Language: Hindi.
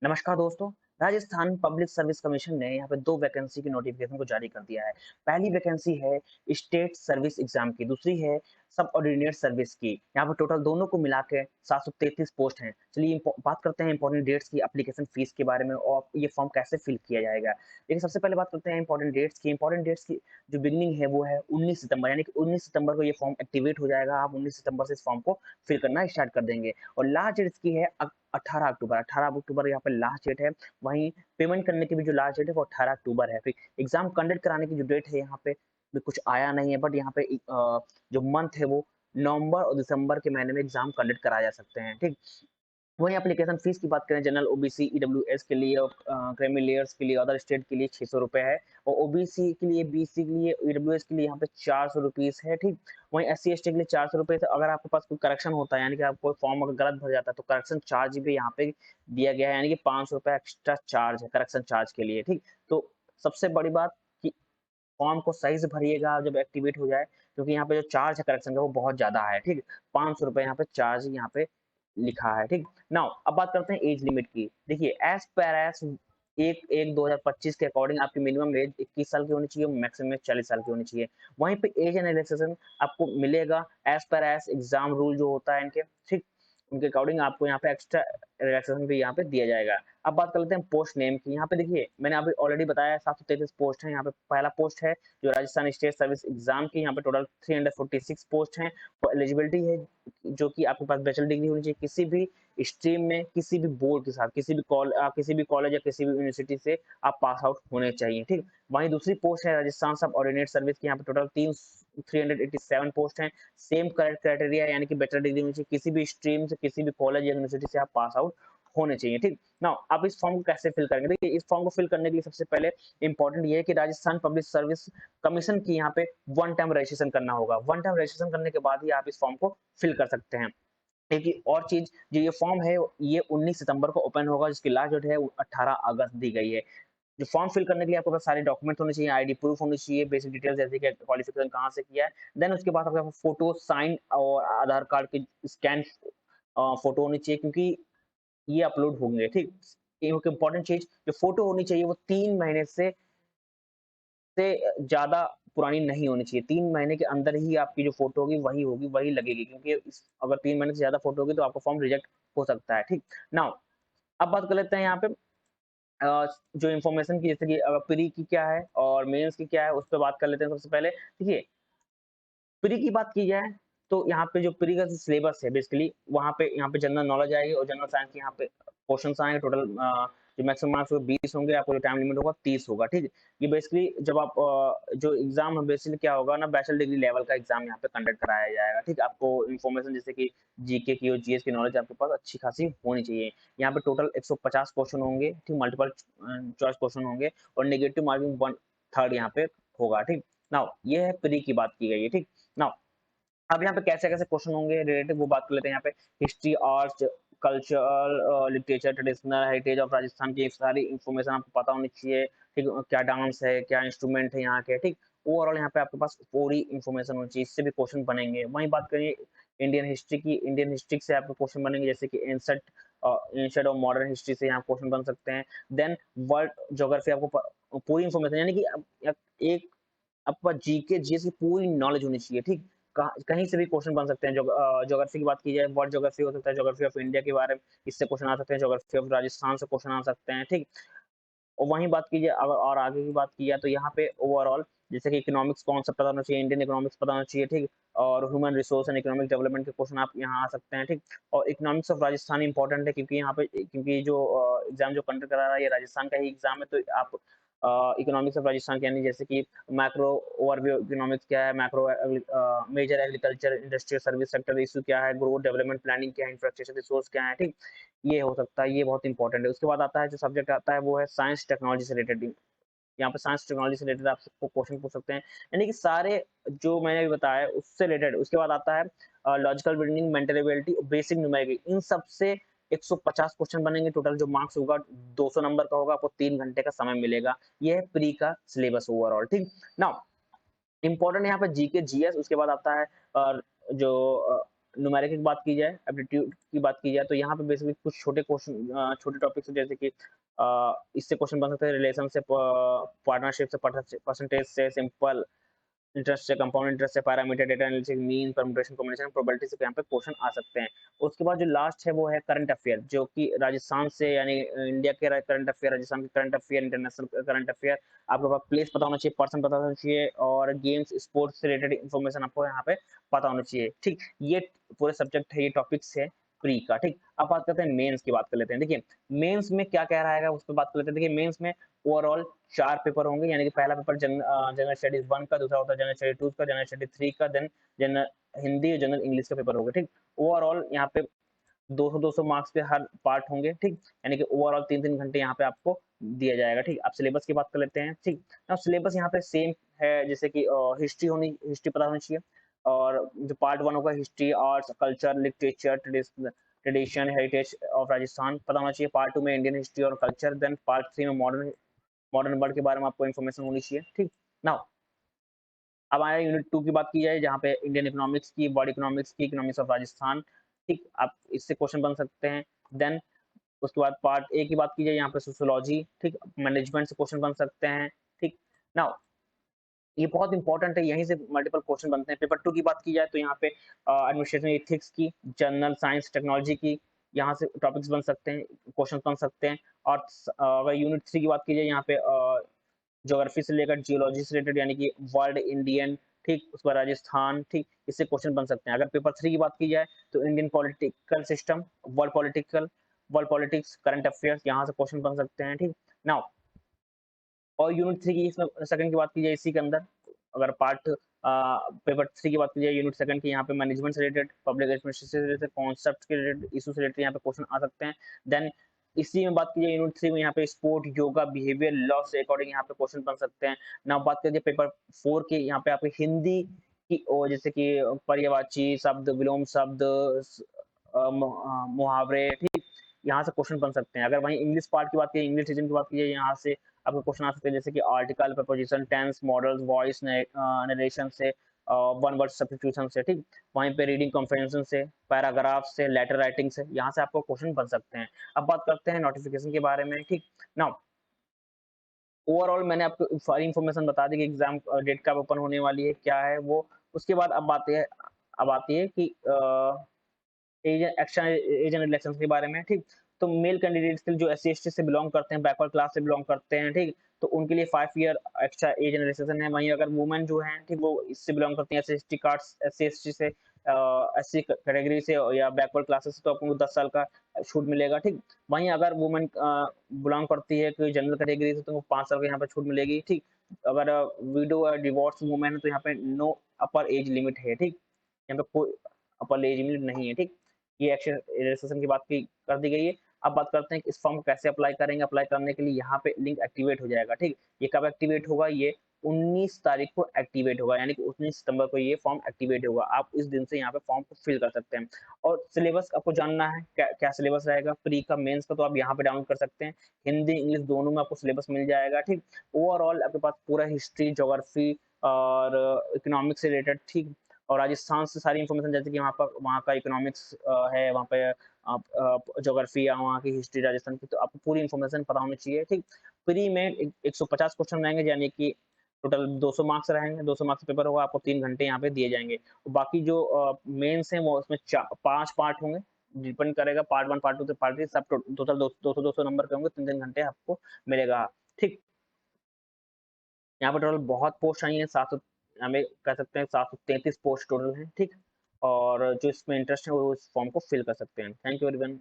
नमस्कार दोस्तों। राजस्थान पब्लिक सर्विस कमीशन ने यहाँ पे 2 वैकेंसी की नोटिफ़िकेशन को जारी कर दिया है। पहली वैकेंसी है स्टेट सर्विस एग्ज़ाम की, दूसरी है सब ऑर्डिनेट सर्विस की। यहाँ पे टोटल दोनों को मिला के 733 पोस्ट हैं। चलिए बात करते हैं इम्पोर्टेंट डेट्स की, एप्लीकेशन फ़ीस के बारे में और ये फॉर्म कैसे फिल किया जाएगा। लेकिन सबसे पहले बात करते हैं इम्पोर्टेंट डेट्स की। इम्पोर्टेंट डेट्स की जो बिगिनिंग है वो है 19 सितंबर, यानी कि 19 सितंबर को ये फॉर्म एक्टिवेट हो जाएगा। आप 19 सितंबर से इस फॉर्म को फिल करना स्टार्ट कर देंगे और लास्ट डेट इसकी है 18 अक्टूबर यहाँ पे लास्ट डेट है। वहीं पेमेंट करने की भी जो लास्ट डेट है वो 18 अक्टूबर है। फिर एग्ज़ाम कंडक्ट कराने की जो डेट है यहाँ पे भी कुछ आया नहीं है, बट यहाँ पे जो मंथ है वो नवंबर और दिसंबर के महीने में एग्ज़ाम कंडक्ट कराए जा सकते हैं, ठीक? वहीं एप्लीकेशन फीस की बात करें जनरल ओबीसी ईडब्ल्यूएस के लिए और क्रीमी लेयर्स के लिए अदर स्टेट के लिए 600 रुपए है और ओबीसी के लिए, बीसी के लिए, ईडब्ल्यूएस के लिए यहाँ पे 400 रुपीस है, ठीक। वहीं एससी एसटी के लिए 400 रुपए है। अगर आपके पास कोई करेक्शन होता है, यानी कि आप कोई फॉर्म अगर गलत भर जाता है तो करेक्शन चार्ज भी यहाँ पे दिया गया है, यानी कि 500 रुपए एक्स्ट्रा चार्ज है करेक्शन चार्ज के लिए, ठीक। तो सबसे बड़ी बात कि फॉर्म को सही से भरिएगा जब एक्टिवेट हो जाए, क्योंकि यहाँ पे जो चार्ज है करेक्शन का वो बहुत ज़्यादा है, ठीक। 500 रुपए यहाँ पे चार्ज यहाँ पे लिखा है, ठीक। नाउ अब बात करते हैं एज लिमिट की। देखिए एज़ पर एज़ 1/1/2025 के अकॉर्डिंग आपकी मिनिमम एज 21 साल की होनी चाहिए, मैक्सिमम 40 साल की होनी चाहिए। वहीं पे एज एंड रिलैक्सेशन आपको मिलेगा as per as exam rule जो होता है इनके, ठीक। उनके अकॉर्डिंग आपको यहाँ पे एक्स्ट्रा रिलैक्सेशन भी यहाँ पे दिया जाएगा। अब बात कर लेते हैं पोस्ट नेम की। यहाँ पे देखिए मैंने अभी ऑलरेडी बताया 733 पोस्ट हैं। यहाँ पे पहला पोस्ट है जो राजस्थान स्टेट सर्विस एग्जाम की, यहाँ पे टोटल 346 पोस्ट हैं और एलिजिबिलिटी है जो कि आपके पास बैचलर डिग्री होनी चाहिए किसी भी स्ट्रीम में, किसी भी बोर्ड के साथ, किसी भी कॉलेज या किसी भी यूनिवर्सिटी से आप पास आउट होने चाहिए, ठीक। वहीं दूसरी पोस्ट है राजस्थान सब ऑर्डिनेट सर्विस की। यहाँ पे टोटल 387 पोस्ट हैं। सेम क्राइटेरिया, यानी कि बैचलर डिग्री होनी चाहिए किसी भी स्ट्रीम से, किसी भी कॉलेज या यूनिवर्सिटी से आप पास आउट होने चाहिए, ठीक। नाउ आप इस फॉर्म को कैसे फिल करेंगे? देखिए इस फॉर्म को फिल करने के लिए सबसे पहले इंपॉर्टेंट ये है कि राजस्थान पब्लिक सर्विस कमीशन की यहाँ पे वन टाइम रजिस्ट्रेशन करना होगा। वन टाइम रजिस्ट्रेशन करने के बाद ही आप इस फॉर्म को फिल कर सकते हैं। एक और चीज, जो ये फॉर्म है ये 19 सितंबर को ओपन होगा, जिसकी लास्ट डेट है वो 18 अगस्त दी गई है। जो फॉर्म फिल करने के लिए आपके पास सारे डॉक्यूमेंट होने चाहिए, आईडी प्रूफ होनी चाहिए, बेसिक डिटेल्स जैसे कि क्वालिफिकेशन कहाँ से किया है। देन उसके बाद आपके पास फोटो साइन और आधार कार्ड की स्कैन फोटो होनी चाहिए, क्योंकि ये अपलोड होंगे, ठीक। एक इम्पोर्टेंट चीज, जो फोटो होनी चाहिए वो 3 महीने से ज़्यादा पुरानी नहीं होनी चाहिए। 3 महीने के अंदर ही आपकी जो फ़ोटो होगी, वही लगेगी, क्योंकि अगर 3 महीने से ज़्यादा फ़ोटो होगी तो आपका फॉर्म रिजेक्ट हो सकता है, ठीक। नाउ अब बात कर लेते हैं यहाँ पे जो इन्फॉर्मेशन की, जैसे कि प्री की क्या है और मेंस की क्या है, उस पे बात कर लेते हैं सबसे पहले। देखिए प्री की बात की जाए तो यहाँ पे जो प्री का जो सिलेबस है बेसिकली यहाँ पे जनरल नॉलेज आएगी और जनरल साइंस के यहाँ पे क्वेश्चंस आएंगे टोटल। जो मैक्सिमम मार्क्स 20 होंगे, आपको जो टाइम लिमिट होगा 30 होगा, ठीक है। ये बेसिकली जब आप जो एग्जाम है बेसिकली क्या होगा ना, बैचलर डिग्री लेवल का एग्जाम यहाँ पे कंडक्ट कराया जाएगा, ठीक। आपको इन्फॉर्मेशन जैसे कि जीके की और जीएस की नॉलेज आपके पास अच्छी खासी होनी चाहिए। यहाँ पे टोटल 150 क्वेश्चन होंगे, ठीक। मल्टीपल चॉइस क्वेश्चन होंगे और नेगेटिव मार्किंग 1/3 यहाँ पे होगा, ठीक। नाउ ये है प्री की बात की गई है, ठीक। नाउ अब यहाँ पे कैसे-कैसे क्वेश्चन होंगे रिलेटेड वो बात कर लेते हैं यहाँ पे। History, arts, cultural, literature, traditional heritage of Rajasthan की सारी इन्फॉर्मेशन आपको पता होनी चाहिए, ठीक। क्या डांस है, क्या इंस्ट्रूमेंट है यहाँ के, ठीक। ओवरऑल यहाँ पे आपके पास पूरी इन्फॉर्मेशन होनी चाहिए, इससे भी क्वेश्चन बनेंगे। वहीं बात करें इंडियन हिस्ट्री की, इंडियन हिस्ट्री से आपको क्वेश्चन बनेंगे, जैसे कि एंशिएंट और मॉडर्न हिस्ट्री से यहाँ क्वेश्चन बन सकते हैं। देन वर्ल्ड ज्योग्राफी आपको पूरी इन्फॉर्मेशन, यानी कि एक आपके पास जीके जीएस की पूरी नॉलेज होनी चाहिए, ठीक। कहीं से भी क्वेश्चन बन सकते हैं। ज्योग्राफी की बात की जाए, वर्ल्ड ज्योग्राफी हो सकता है, ज्योग्राफी ऑफ इंडिया के बारे में इससे क्वेश्चन आ सकते हैं, ज्योग्राफी ऑफ राजस्थान से क्वेश्चन आ सकते हैं, ठीक। और वहीं बात कीजिए अगर और आगे की बात की जाए तो यहाँ पे ओवरऑल जैसे कि इकोनॉमिक्स कॉन्सेप्ट पता होना चाहिए, इंडियन इकोनॉमिक्स पता होना चाहिए, ठीक। और human resource and economic development के क्वेश्चन आप यहाँ आ सकते हैं, ठीक। और इकोनॉमिक्स ऑफ राजस्थान इंपॉर्टेंट है, क्योंकि यहाँ पे क्योंकि जो एग्जाम जो कंडक्ट करा रहा है ये राजस्थान का ही एग्जाम है, तो आप इकोनॉमिक्स ऑफ राजस्थान के यानी जैसे कि मैक्रो ओवरव्यू इकोनॉमिक्स क्या है, macro major agriculture industrial service sector issue क्या है, ग्रोथ डेवलपमेंट प्लानिंग क्या है, इंफ्रास्ट्रक्चर रिसोर्स क्या है, ठीक। ये हो सकता है, ये बहुत इंपॉर्टेंट है। उसके बाद आता है जो सब्जेक्ट आता है वो है साइंस टेक्नोलॉजी से रिलेटेड। यहाँ पे साइंस टेक्नोलॉजी से रिलेटेड आप सबको क्वेश्चन पूछ सकते हैं, यानी कि सारे जो मैंने अभी बताया उससे रिलेटेड। उसके बाद आता है logical reasoning, mental ability, basic numerical, इन सब से 150 क्वेश्चन बनेंगे। टोटल जो मार्क्स होगा 200 नंबर का होगा, आपको 3 घंटे का समय मिलेगा। ये है प्री का सिलेबस ओवरऑल, ठीक। नाउ इंपॉर्टेंट यहाँ पे जीके जीएस। उसके बाद आता है जो न्यूमेरिक की बात की जाए, एप्टीट्यूड की बात की जाए, तो यहाँ पे बेसिकली कुछ छोटे क्वेश्चन छोटे टॉपिक्स जैसे कि इससे क्वेश्चन बन सकते हैं रिलेशन से, पार्टनरशिप से, परसेंटेज से, सिंपल इंटरेस्ट से, कंपाउंड इंटरेस्ट से, parameter, data analysis, mean, permutation, combination, probability से यहाँ पे क्वेश्चन आ सकते हैं। उसके बाद जो लास्ट है वो है करंट अफेयर, जो कि राजस्थान से यानी इंडिया के करंट अफेयर, राजस्थान के current affair, international current affair, आपके पास प्लेस पता होना चाहिए, पर्सन पता होना चाहिए, और गेम्स स्पोर्ट्स से रिलेटेड इन्फॉर्मेशन आपको यहाँ पे पता होना चाहिए। ठीक, ये पूरे सब्जेक्ट है, ये टॉपिक्स है प्री का। ठीक, अब बात करते हैं मेंस की, बात कर लेते हैं। देखिए मेंस में क्या क्या रहेगा उस पर बात कर लेते हैं। देखिए मेंस में ओवरऑल 4 पेपर होंगे, यानी कि पहला पेपर जनरल स्टडीज 1 का, दूसरा होता है जनरल स्टडी 2 का, जनरल स्टडी 3 का, देन जनरल हिंदी और जनरल इंग्लिश का पेपर होगा। ठीक, ओवरऑल यहाँ पे 200-200 मार्क्स के हर पार्ट होंगे। ठीक, यानी कि ओवरऑल 3-3 घंटे यहाँ पे आपको दिया जाएगा। ठीक, अब सिलेबस की बात कर लेते हैं। ठीक, अब सिलेबस यहाँ पे सेम है, जैसे कि हिस्ट्री पता होनी चाहिए, और जो पार्ट 1 होगा history, arts, culture, literature, tradition, heritage of Rajasthan पता होना चाहिए। पार्ट 2 में इंडियन हिस्ट्री और कल्चर, देन पार्ट 3 में मॉडर्न मॉडर्न वर्ल्ड के बारे में आपको इन्फॉर्मेशन होनी चाहिए। ठीक, नाउ अब आया यूनिट 2 की बात की जाए, जहाँ पे इंडियन इकोनॉमिक्स की, वर्ल्ड इकोनॉमिक्स की, इकोनॉमिक्स ऑफ राजस्थान। ठीक, आप इससे क्वेश्चन बन सकते हैं। देन उसके बाद पार्ट ए की बात की जाए, यहाँ पे सोशियोलॉजी, ठीक, मैनेजमेंट से क्वेश्चन बन सकते हैं। ठीक, नाउ ये बहुत इंपॉर्टेंट है, यहीं से मल्टीपल क्वेश्चन बनते हैं। पेपर 2 की बात की जाए तो यहाँ पे एडमिनिस्ट्रेशन एथिक्स की, जनरल साइंस टेक्नोलॉजी की, यहाँ से टॉपिक्स बन सकते हैं, क्वेश्चन बन सकते हैं। और अगर यूनिट 3 की बात की जाए, यहाँ पे ज्योग्राफी से लेकर जियोलॉजी से रिलेटेड, यानी कि वर्ल्ड, इंडियन, ठीक, उसके बाद राजस्थान, ठीक, इससे क्वेश्चन बन सकते हैं। अगर पेपर 3 की बात की जाए तो Indian political system, world politics, current affairs, यहाँ से क्वेश्चन बन सकते हैं। ठीक, नाउ और यूनिट 3 की इसमें सेकंड की बात की जाए इसी के अंदर, अगर पेपर 3 की बात की जाए यूनिट सेकंड की, यहाँ पे मैनेजमेंट से रिलेटेड, पब्लिक एडमिनिस्ट्रेशन से रिलेटेड, कॉन्सेप्ट के रिलेटेड, इशू से रिलेटेड यहाँ पे क्वेश्चन आ सकते हैं। देन इसी में बात की जाए यूनिट 3 में, यहाँ पे स्पोर्ट, योगा, बिहेवियर, लॉ से अकॉर्डिंग यहाँ पे क्वेश्चन बन सकते हैं। नाउ बात करिए पेपर 4 की, यहाँ पे आपकी हिंदी की और जैसे कि पर्यायवाची शब्द, विलोम शब्द, मुहावरे, ठीक, यहाँ से क्वेश्चन बन सकते हैं। अगर वहीं इंग्लिश पार्ट की बात की, इंग्लिश रीजन की बात की जाए, यहाँ से आपको क्वेश्चन आ सकते हैं, जैसे कि article, preposition, tense, modals, voice, narration से, वन वर्ड सब्स्टिट्यूशन से, ठीक, वहीं पे रीडिंग कॉम्प्रिहेंशन से, पैराग्राफ से, लेटर राइटिंग से, यहाँ से आपको क्वेश्चन बन सकते हैं। अब बात करते हैं नोटिफिकेशन के बारे में। ठीक, नाउ ओवरऑल मैंने आपको सारी इन्फॉर्मेशन बता दी कि एग्जाम डेट कब ओपन होने वाली है, क्या है वो। उसके बाद अब आती है कि एज एंड इलेक्शंस के बारे में। ठीक, तो मेल कैंडिडेट्स के लिए जो एससी एसटी से बिलोंग करते हैं, बैकवर्ड क्लास से बिलोंग करते हैं, ठीक, तो उनके लिए 5 year extra age and relaxation है। वहीं अगर वुमेन जो है, ठीक, वो इससे बिलोंग करती हैं, SC ST cards, SC ST से, एससी कैटेगरी से या बैकवर्ड क्लासेस से, तो आपको 10 साल का छूट मिलेगा। ठीक, वहीं अगर वुमेन बिलोंग करती है कोई जनरल कैटेगरी से, तो वो 5 साल का यहाँ पे छूट मिलेगी। ठीक, अगर विडो या डिवोर्स वुमेन है, तो यहाँ पे नो अपर एज लिमिट है। ठीक, यहाँ पे कोई अपर एज लिमिट नहीं है। ठीक, ये एक्शन रजिस्ट्रेशन की बात की कर दी गई है। अब बात करते हैं कि इस फॉर्म को कैसे अप्लाई करेंगे। अप्लाई करने के लिए यहाँ पे लिंक एक्टिवेट हो जाएगा। ठीक, ये कब एक्टिवेट होगा, ये 19 तारीख को एक्टिवेट होगा, यानी कि 19 सितंबर को ये फॉर्म एक्टिवेट होगा। आप इस दिन से यहाँ पे फॉर्म को फिल कर सकते हैं। और सिलेबस आपको जानना है क्या क्या सिलेबस रहेगा प्री का, मेंस का, तो आप यहाँ पे डाउनलोड कर सकते हैं। हिंदी इंग्लिश दोनों में आपको सिलेबस मिल जाएगा। ठीक, ओवरऑल आपके पास पूरा हिस्ट्री, ज्योग्राफी और इकोनॉमिक्स से रिलेटेड, ठीक, और राजस्थान से सारी इन्फॉर्मेशन, जैसे कि वहाँ का इकोनॉमिक्स है, वहाँ पे ज्योग्राफी या वहाँ की हिस्ट्री राजस्थान की, तो आपको पूरी इन्फॉर्मेशन पता होनी चाहिए। ठीक, प्री में 150 क्वेश्चन रहेंगे, यानी कि टोटल 200 मार्क्स रहेंगे। 200 मार्क्स पेपर होगा, आपको 3 घंटे यहाँ पे दिए जाएंगे। बाकी जो मेंस हैं वो उसमें 5 पार्ट होंगे, डिपेंड करेगा पार्ट 1 पार्ट 2 से पार्ट 3, सब टोटल 200 नंबर के होंगे। 3 घंटे आपको मिलेगा। ठीक, यहाँ पर टोटल बहुत पोस्ट आई हैं, 700, हमें कह सकते हैं 733 पोस्ट टोटल हैं। ठीक, और जो इसमें इंटरेस्ट है वो इस फॉर्म को फिल कर सकते हैं। Thank you everyone.